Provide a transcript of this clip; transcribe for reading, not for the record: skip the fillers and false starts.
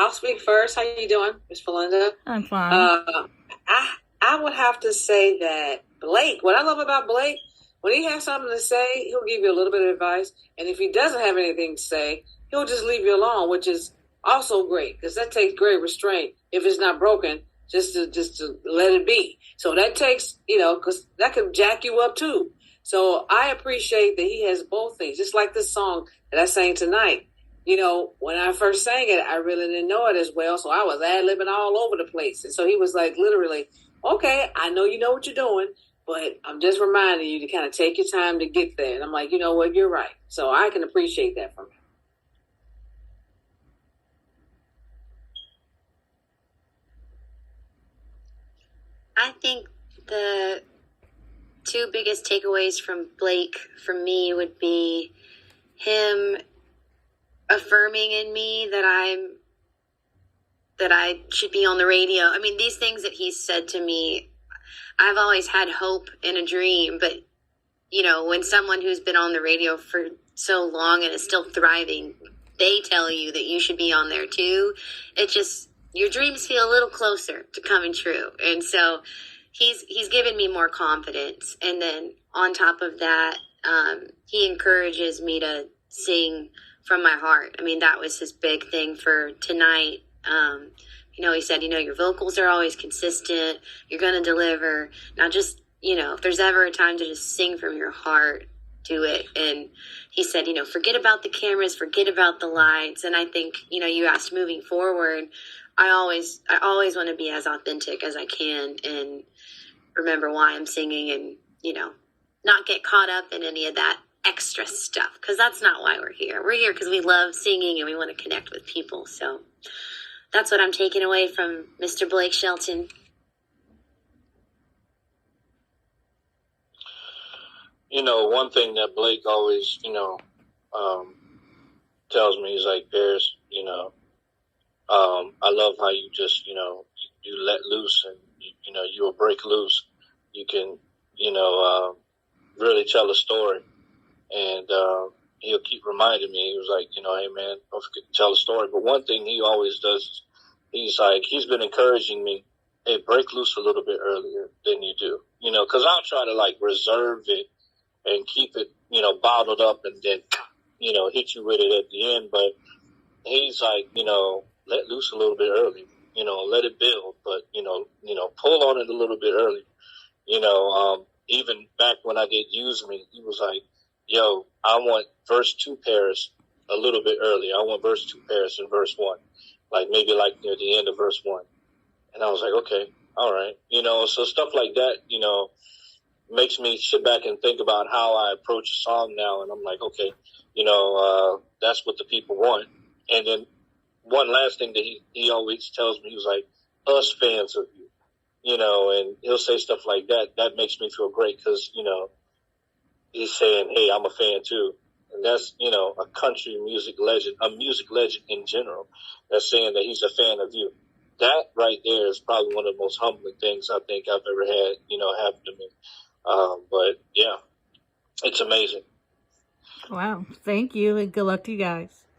I'll speak first. How you doing, Miss Belinda? I'm fine. I would have to say that Blake. What I love about Blake, when he has something to say, he'll give you a little bit of advice, and if he doesn't have anything to say, he'll just leave you alone, which is also great because that takes great restraint. If it's not broken, just to let it be. So that takes because that could jack you up too. So I appreciate that he has both things, just like this song that I sang tonight. When I first sang it, I really didn't know it as well. So I was ad-libbing all over the place. And so he was like, literally, okay, I know you know what you're doing, but I'm just reminding you to kind of take your time to get there. And I'm like, you know what, you're right. So I can appreciate that from him. I think the two biggest takeaways from Blake for me would be him affirming in me that I should be on the radio. I mean, these things that he's said to me, I've always had hope and a dream, but when someone who's been on the radio for so long and is still thriving, they tell you that you should be on there too, it just, your dreams feel a little closer to coming true. And so he's given me more confidence. And then on top of that, he encourages me to sing from my heart. I mean, that was his big thing for tonight. He said, your vocals are always consistent. You're going to deliver. Now just, if there's ever a time to just sing from your heart, do it. And he said, forget about the cameras, forget about the lights. And I think, you asked moving forward, I always want to be as authentic as I can and remember why I'm singing and, not get caught up in any of that extra stuff, because that's not why we're here. We're here because we love singing and we want to connect with people. So that's what I'm taking away from Mr. Blake Shelton. One thing that Blake always, tells me is like, Paris, I love how you just, you let loose and, you will break loose. You can, really tell a story. And he'll keep reminding me, he was like, hey, man, don't forget to tell a story. But one thing he always does is he's been encouraging me, hey, break loose a little bit earlier than you do, because I'll try to reserve it and keep it, bottled up and then, hit you with it at the end. But he's like, let loose a little bit early, let it build, but, pull on it a little bit early. Even back when I did Use Me, he was like, yo, I want verse 2 Paris a little bit early. I want verse 2 Paris in verse 1, maybe near the end of verse 1. And I was like, okay, all right. So stuff like that, makes me sit back and think about how I approach a song now. And I'm like, okay, that's what the people want. And then one last thing that he always tells me, he was like, us fans of you, and he'll say stuff like that. That makes me feel great because, he's saying, hey, I'm a fan too. And that's, a country music legend, a music legend in general, that's saying that he's a fan of you. That right there is probably one of the most humbling things I think I've ever had, happen to me. But yeah, it's amazing. Wow. Thank you and good luck to you guys.